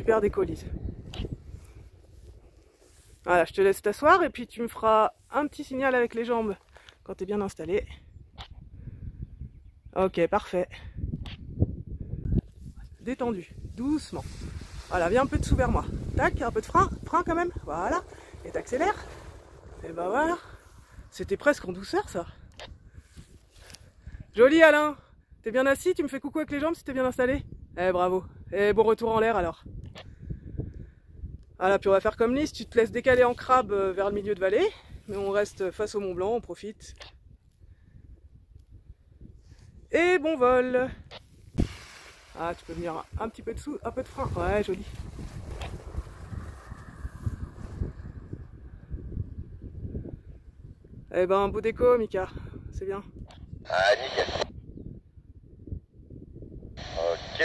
tu perds des colis. Voilà, je te laisse t'asseoir et puis tu me feras un petit signal avec les jambes quand tu es bien installé. Ok, parfait. Détendu, doucement. Voilà, viens un peu dessous vers moi. Tac, un peu de frein quand même. Voilà, et t'accélères. Et ben voilà. C'était presque en douceur ça. Joli Alain. T'es bien assis, tu me fais coucou avec les jambes si t'es bien installé. Eh bravo. Et bon retour en l'air alors. Voilà, puis on va faire comme Lys, tu te laisses décaler en crabe vers le milieu de vallée. Mais on reste face au Mont Blanc, on profite. Et bon vol. Ah, tu peux venir un petit peu dessous, un peu de frein. Ouais, joli. Eh ben, beau déco, Mika. C'est bien. Ah, nickel. Ok.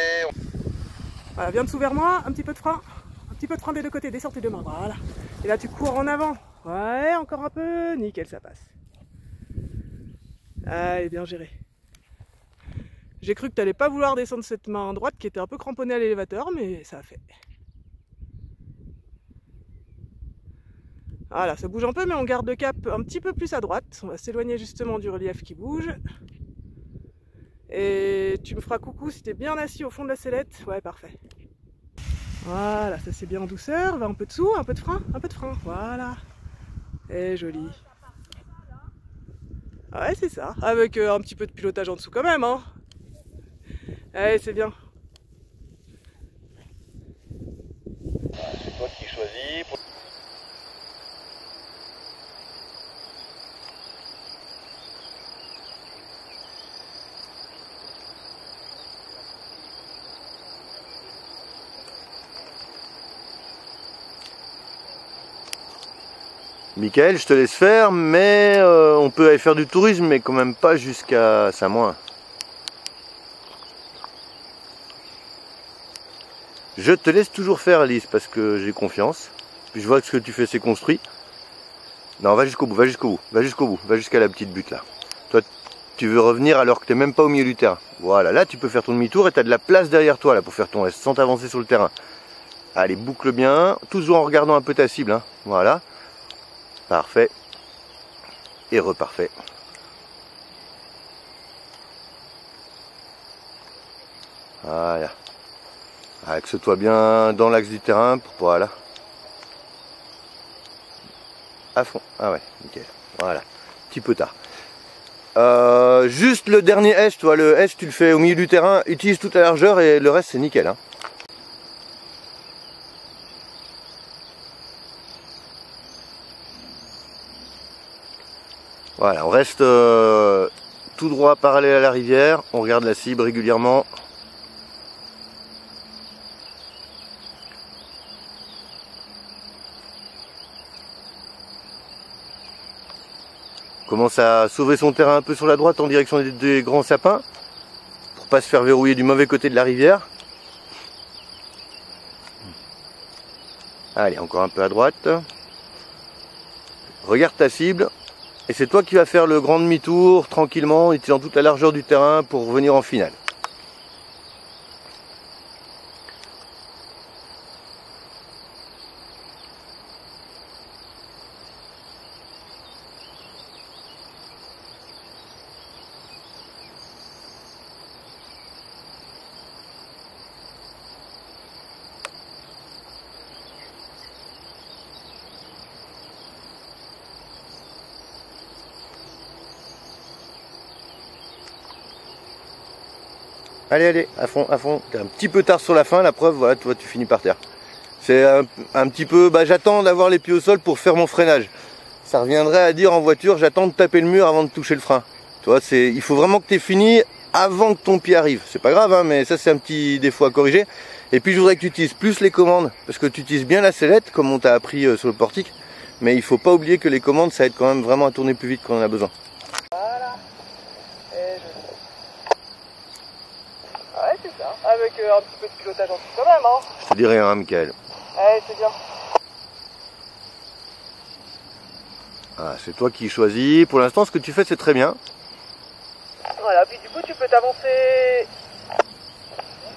Voilà, viens dessous vers moi, un petit peu de frein. Un petit peu de frein des deux côtés, descends tes deux mains. Voilà. Et là, tu cours en avant. Ouais, encore un peu. Nickel, ça passe. Allez, bien géré. J'ai cru que tu n'allais pas vouloir descendre cette main droite qui était un peu cramponnée à l'élévateur, mais ça a fait. Voilà, ça bouge un peu, mais on garde le cap un petit peu plus à droite. On va s'éloigner justement du relief qui bouge. Et tu me feras coucou si tu es bien assis au fond de la sellette. Ouais, parfait. Voilà, ça c'est bien en douceur. Va un peu dessous, un peu de frein, un peu de frein. Voilà. Et joli. Ouais, c'est ça. Avec un petit peu de pilotage en dessous quand même, hein. Allez, c'est bien. C'est toi qui choisis. Michael, je te laisse faire, mais on peut aller faire du tourisme, mais quand même pas jusqu'à Samoin. Je te laisse toujours faire, Alice, parce que j'ai confiance. Puis je vois que ce que tu fais, c'est construit. Non, va jusqu'au bout, va jusqu'au bout, va jusqu'au bout, va jusqu'à la petite butte là. Toi, tu veux revenir alors que tu n'es même pas au milieu du terrain. Voilà, là tu peux faire ton demi-tour et tu as de la place derrière toi là pour faire ton reste sans t'avancer sur le terrain. Allez, boucle bien, toujours en regardant un peu ta cible, hein. Voilà. Parfait. Et reparfait. Voilà. Axe-toi bien dans l'axe du terrain. Voilà. À fond. Ah ouais, nickel. Voilà. Petit peu tard. Juste le dernier S, toi, le S, tu le fais au milieu du terrain. Utilise toute la largeur et le reste, c'est nickel, hein. Voilà, on reste tout droit parallèle à la rivière, on regarde la cible régulièrement. On commence à sauver son terrain un peu sur la droite en direction des grands sapins, pour pas se faire verrouiller du mauvais côté de la rivière. Allez, encore un peu à droite. Regarde ta cible. Et c'est toi qui vas faire le grand demi-tour tranquillement, utilisant toute la largeur du terrain pour revenir en finale. Allez, allez, à fond, à fond. T'es un petit peu tard sur la fin, la preuve, voilà, toi tu finis par terre. C'est un petit peu, j'attends d'avoir les pieds au sol pour faire mon freinage. Ça reviendrait à dire en voiture, j'attends de taper le mur avant de toucher le frein. Tu vois, il faut vraiment que tu aies fini avant que ton pied arrive. C'est pas grave, hein, mais ça c'est un petit défaut à corriger. Et puis je voudrais que tu utilises plus les commandes, parce que tu utilises bien la sellette, comme on t'a appris sur le portique. Mais il faut pas oublier que les commandes, ça aide quand même vraiment à tourner plus vite quand on en a besoin. Voilà. Et ouais, c'est ça. Avec un petit peu de pilotage en dessous quand même, hein. Je te dis rien, hein, Michael. Ouais, c'est bien. Ah, c'est toi qui choisis. Pour l'instant, ce que tu fais, c'est très bien. Voilà, puis du coup, tu peux t'avancer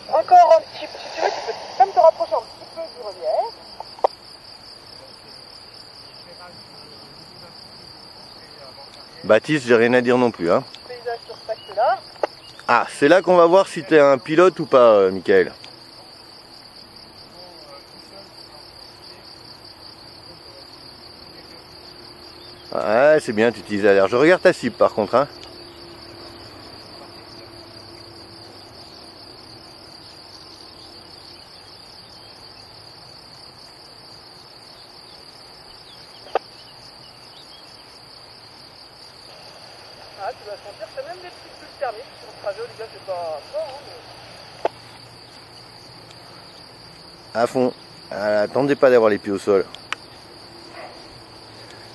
encore un petit peu. Si tu veux, tu peux pas même te rapprocher un petit peu du relief. Baptiste, j'ai rien à dire non plus. Hein. Paysage sur cet axe-là. Ah, c'est là qu'on va voir si t'es un pilote ou pas, Michael. Ah, c'est bien, tu utilises la large. Je regarde ta cible par contre. Hein. Ah, tu vas sentir que t'as même des petites bulles thermiques sur le trajet, les gars, c'est pas fort, hein, mais... À fond. Attendez pas d'avoir les pieds au sol.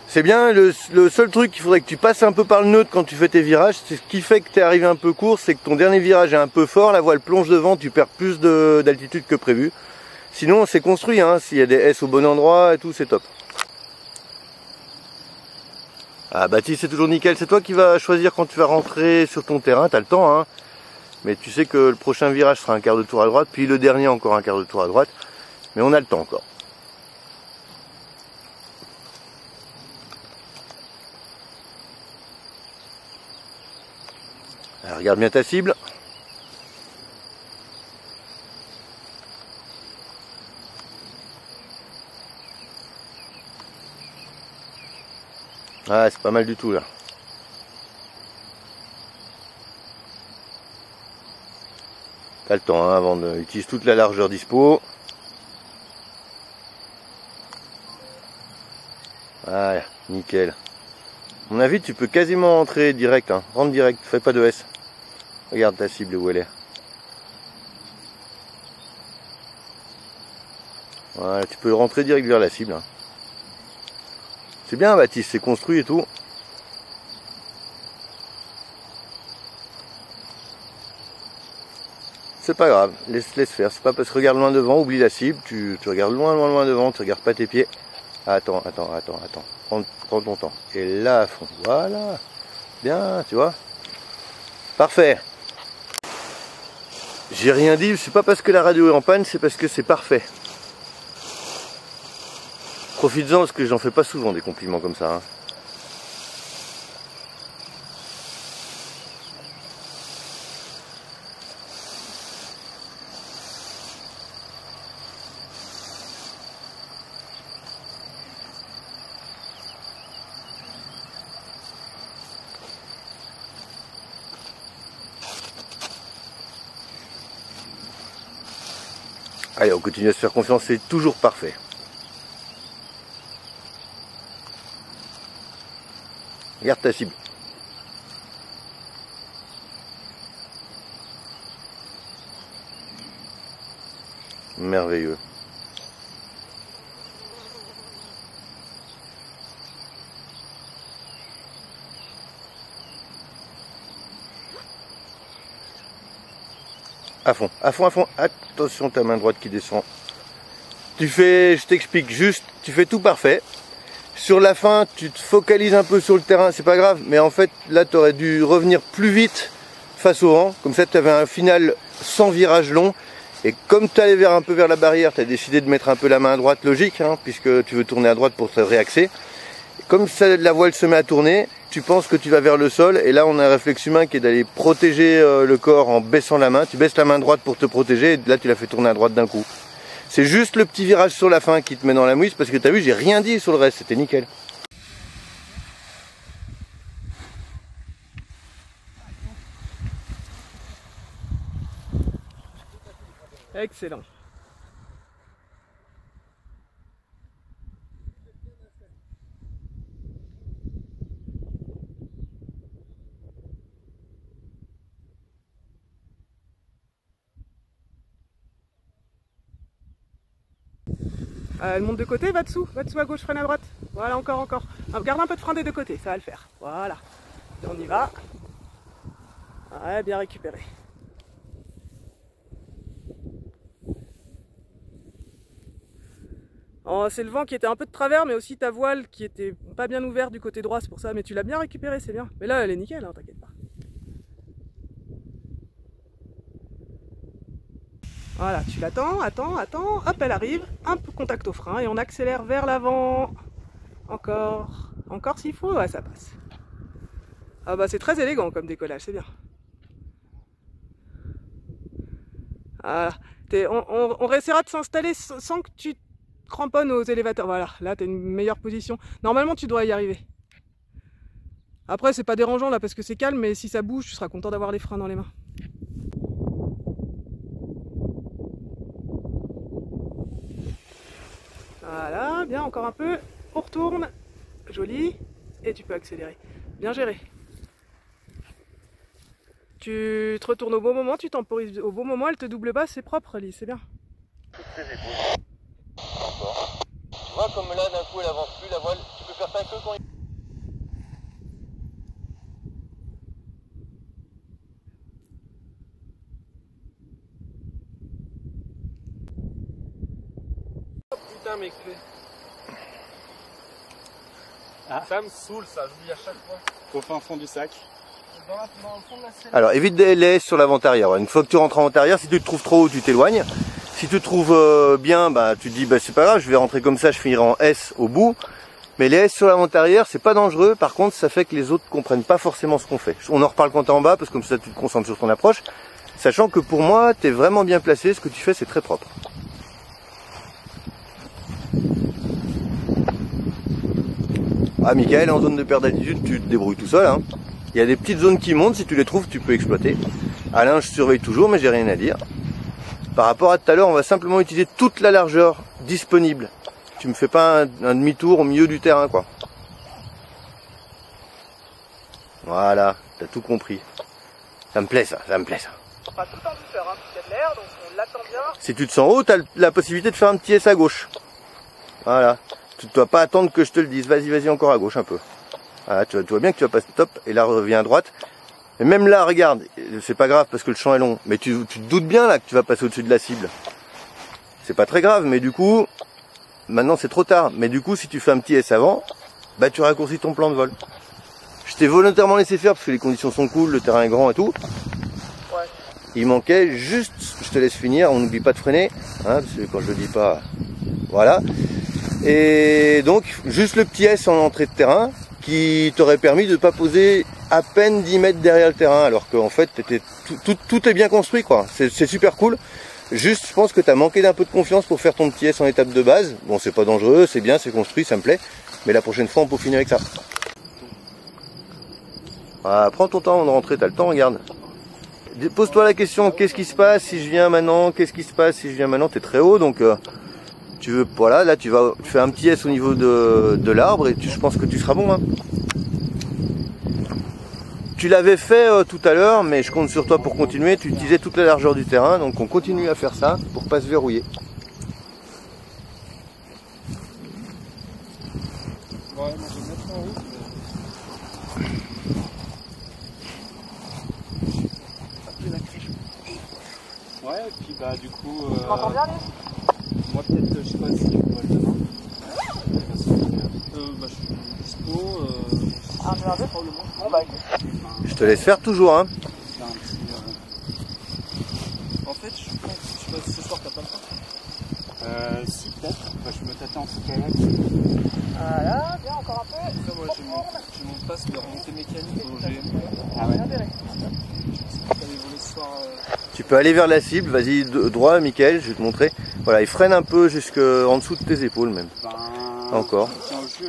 C'est bien, le seul truc qu'il faudrait que tu passes un peu par le neutre quand tu fais tes virages, c'est ce qui fait que tu es arrivé un peu court, c'est que ton dernier virage est un peu fort, la voile plonge devant, tu perds plus d'altitude que prévu. Sinon c'est construit, hein, s'il y a des S au bon endroit et tout, c'est top. Ah Baptiste, c'est toujours nickel, c'est toi qui vas choisir quand tu vas rentrer sur ton terrain, tu as le temps, hein. Mais tu sais que le prochain virage sera un quart de tour à droite, puis le dernier encore un quart de tour à droite, mais on a le temps encore. Alors, regarde bien ta cible. Ah, c'est pas mal du tout là. T'as le temps hein, avant d'utiliser toute la largeur dispo. Voilà, nickel. À mon avis, tu peux quasiment entrer direct, hein. Rentre direct, fais pas de S. Regarde ta cible où elle est. Voilà, tu peux rentrer direct vers la cible. Hein. C'est bien Baptiste, c'est construit et tout. C'est pas grave, laisse faire. C'est pas parce que regarde loin devant, oublie la cible, tu regardes loin devant, tu regardes pas tes pieds. Attends. Prends ton temps. Et là à fond. Voilà. Bien, tu vois. Parfait. J'ai rien dit, c'est pas parce que la radio est en panne, c'est parce que c'est parfait. Profites-en parce que j'en fais pas souvent des compliments comme ça. Hein. Allez, on continue à se faire confiance, c'est toujours parfait. Regarde ta cible. Merveilleux. À fond. Attention ta main droite qui descend. Tu fais, je t'explique juste, tu fais tout parfait. Sur la fin, tu te focalises un peu sur le terrain, c'est pas grave, mais en fait, là, tu aurais dû revenir plus vite face au vent. Comme ça, tu avais un final sans virage long. Et comme tu allais un peu vers la barrière, tu as décidé de mettre un peu la main à droite, logique, hein, puisque tu veux tourner à droite pour te réaxer. Comme ça, la voile se met à tourner, tu penses que tu vas vers le sol. Et là, on a un réflexe humain qui est d'aller protéger le corps en baissant la main. Tu baisses la main droite pour te protéger, et là, tu la fais tourner à droite d'un coup. C'est juste le petit virage sur la fin qui te met dans la mouise parce que tu as vu, j'ai rien dit sur le reste, c'était nickel. Excellent. Elle monte de côté, va dessous à gauche, freine à droite. Voilà, encore. Garde un peu de frein des deux côtés, ça va le faire. Voilà. Et on y va. Ouais, bien récupéré. Oh, c'est le vent qui était un peu de travers, mais aussi ta voile qui était pas bien ouverte du côté droit, c'est pour ça. Mais tu l'as bien récupéré, c'est bien. Mais là, elle est nickel, hein, t'inquiète pas. Voilà, tu l'attends, attends, hop, elle arrive, un peu contact au frein et on accélère vers l'avant. Encore s'il faut, ouais, ça passe. Ah bah c'est très élégant comme décollage, c'est bien. Voilà. On essaiera de s'installer sans que tu cramponnes aux élévateurs. Voilà, là tu as une meilleure position. Normalement tu dois y arriver. Après c'est pas dérangeant là parce que c'est calme, mais si ça bouge, tu seras content d'avoir les freins dans les mains. Voilà, bien, encore un peu. On retourne. Joli. Et tu peux accélérer. Bien géré. Tu te retournes au bon moment, tu temporises au bon moment, elle te double pas, c'est propre, Lise, c'est bien. Toutes tes épaules. Encore. Tu vois comme là d'un coup elle avance plus la voile, tu peux faire ça que quand il... Oh putain mes clés. Ah. Ça me saoule ça, j'oublie à chaque fois. Au fin fond du sac. Dans le fond de la selle. Alors évite des laisses sur l'avant-arrière. Une fois que tu rentres en avant-arrière, si tu te trouves trop haut, tu t'éloignes. Si tu te trouves bien, bah tu te dis bah c'est pas grave, je vais rentrer comme ça, je finirai en S au bout. Mais les S sur l'avant-arrière, c'est pas dangereux. Par contre, ça fait que les autres comprennent pas forcément ce qu'on fait. On en reparle quand t'es en bas, parce que comme ça tu te concentres sur ton approche. Sachant que pour moi, t'es vraiment bien placé, ce que tu fais c'est très propre. Ah, Michael, en zone de perte d'altitude, tu te débrouilles tout seul. Hein. Il y a des petites zones qui montent, si tu les trouves, tu peux exploiter. Alain, je surveille toujours, mais j'ai rien à dire. Par rapport à tout à l'heure, on va simplement utiliser toute la largeur disponible. Tu me fais pas un demi-tour au milieu du terrain, quoi. Voilà, t'as tout compris. Ça me plaît ça, ça me plaît ça. Pas tout en douceur, hein, parce qu'il y a de l'air, donc on l'attend bien. Si tu te sens haut, t'as la possibilité de faire un petit S à gauche. Voilà. Tu ne dois pas attendre que je te le dise. Vas-y, vas-y, encore à gauche un peu. Voilà, tu vois bien que tu vas passer top, et là reviens à droite. Et même là, regarde, c'est pas grave parce que le champ est long, mais tu te doutes bien là que tu vas passer au-dessus de la cible. C'est pas très grave, mais du coup, maintenant c'est trop tard. Mais du coup, si tu fais un petit S avant, bah tu raccourcis ton plan de vol. Je t'ai volontairement laissé faire parce que les conditions sont cool, le terrain est grand et tout. Ouais. Il manquait juste, je te laisse finir, on n'oublie pas de freiner, hein, parce que quand je le dis pas, voilà. Et donc, juste le petit S en entrée de terrain, qui t'aurait permis de ne pas poser à peine 10 mètres derrière le terrain, alors qu'en fait tout est bien construit quoi, c'est super cool. Juste je pense que tu as manqué d'un peu de confiance pour faire ton petit S en étape de base. Bon c'est pas dangereux, c'est bien, c'est construit, ça me plaît, mais la prochaine fois on peut finir avec ça. Voilà, prends ton temps de rentrer, t'as le temps, regarde. Pose-toi la question, qu'est-ce qui se passe si je viens maintenant, qu'est-ce qui se passe si je viens maintenant, t'es très haut donc... tu veux, voilà, là tu fais un petit S au niveau de l'arbre et je pense que tu seras bon. Hein. Tu l'avais fait tout à l'heure, mais je compte sur toi pour continuer. Tu utilisais toute la largeur du terrain, donc on continue à faire ça pour pas se verrouiller. Ouais, moi je vais me mettre en route. Ouais, et puis bah du coup... Tu m'entends bien, Lise ? Moi peut-être, je sais pas si tu peux le demain. Bah je suis dispo. Ah, je vais arriver probablement. Bon bah écoute. Je te laisse faire toujours, hein. Faire un petit, en fait, je pense, je sais pas si ce soir t'as pas le temps. Si peut-être. Bah, je me tâtais en foot. Voilà, bien, encore un peu. Ça, moi j'ai mon passe de remontée mécanique au GM. Ah ouais. Tu peux aller vers la cible, vas-y droit Mickaël, je vais te montrer. Voilà, il freine un peu jusqu'en dessous de tes épaules même. Encore.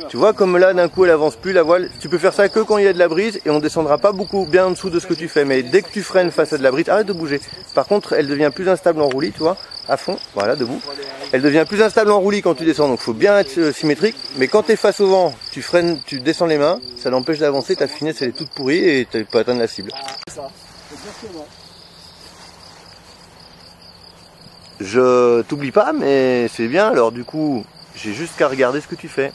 Tu vois comme là d'un coup elle avance plus la voile. Tu peux faire ça que quand il y a de la brise et on descendra pas beaucoup bien en dessous de ce que tu fais. Mais dès que tu freines face à de la brise, arrête de bouger. Par contre elle devient plus instable en roulis, tu vois, à fond, voilà, debout. Elle devient plus instable en roulis quand tu descends, donc faut bien être symétrique. Mais quand tu es face au vent, tu freines, tu descends les mains, ça l'empêche d'avancer, ta finesse elle est toute pourrie et tu peux atteindre la cible. Je t'oublie pas, mais c'est bien, alors du coup, j'ai juste qu'à regarder ce que tu fais.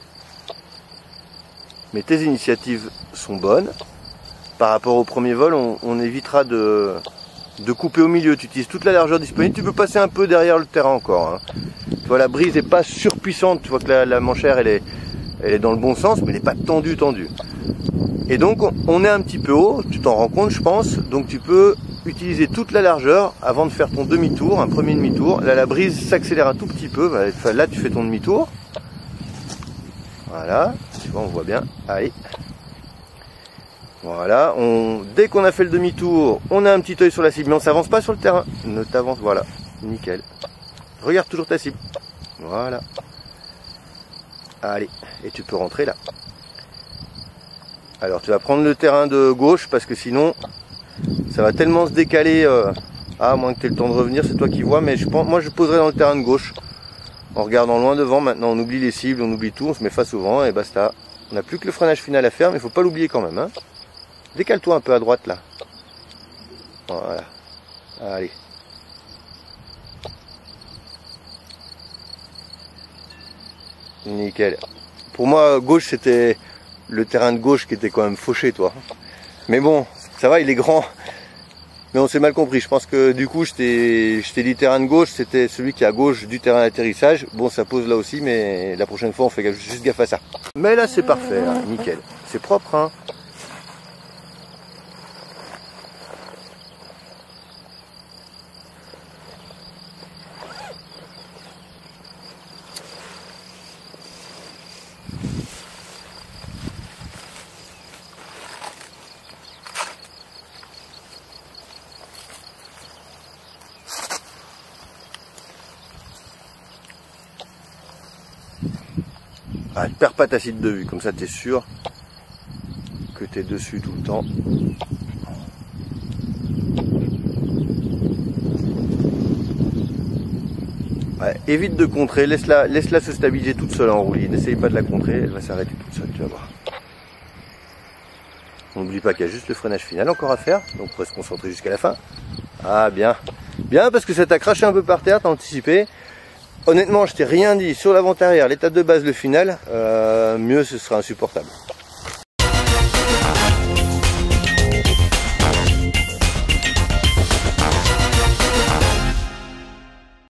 Mais tes initiatives sont bonnes. Par rapport au premier vol, on évitera de couper au milieu. Tu utilises toute la largeur disponible. Tu peux passer un peu derrière le terrain encore. Hein. Tu vois, la brise n'est pas surpuissante. Tu vois que la manchère, elle est dans le bon sens, mais elle n'est pas tendue. Et donc, on est un petit peu haut. Tu t'en rends compte, je pense. Donc, tu peux utiliser toute la largeur avant de faire ton demi-tour, un premier demi-tour. Là, la brise s'accélère un tout petit peu. Là, tu fais ton demi-tour. Voilà, tu vois, on voit bien. Allez. Voilà, dès qu'on a fait le demi-tour, on a un petit œil sur la cible, mais on s'avance pas sur le terrain. Ne t'avance, voilà, nickel. Regarde toujours ta cible. Voilà. Allez, et tu peux rentrer là. Alors, tu vas prendre le terrain de gauche, parce que sinon, ça va tellement se décaler. À moins que tu aies le temps de revenir, c'est toi qui vois, mais moi je poserai dans le terrain de gauche. En regardant loin devant, maintenant on oublie les cibles, on oublie tout, on se met face au vent et basta. On n'a plus que le freinage final à faire, mais il faut pas l'oublier quand même. Hein. Décale-toi un peu à droite là. Voilà. Allez. Nickel. Pour moi, gauche, c'était le terrain de gauche qui était quand même fauché, toi. Mais bon, ça va, il est grand. Mais on s'est mal compris. Je pense que du coup, je t'ai dit terrain de gauche, c'était celui qui est à gauche du terrain d'atterrissage. Bon, ça pose là aussi, mais la prochaine fois, on fait juste gaffe à ça. Mais là, c'est parfait, hein, nickel. C'est propre, hein. Ah, ne perds pas ta cible de vue, comme ça tu es sûr que tu es dessus tout le temps. Ouais, évite de contrer, laisse-la se stabiliser toute seule en roulis, n'essaye pas de la contrer, elle va s'arrêter toute seule, tu vas voir. N'oublie pas qu'il y a juste le freinage final encore à faire, donc on pourrait se concentrer jusqu'à la fin. Ah bien, bien parce que ça t'a craché un peu par terre, t'as anticipé. Honnêtement, je t'ai rien dit sur l'avant-arrière, l'étape de base, le final, mieux ce sera insupportable.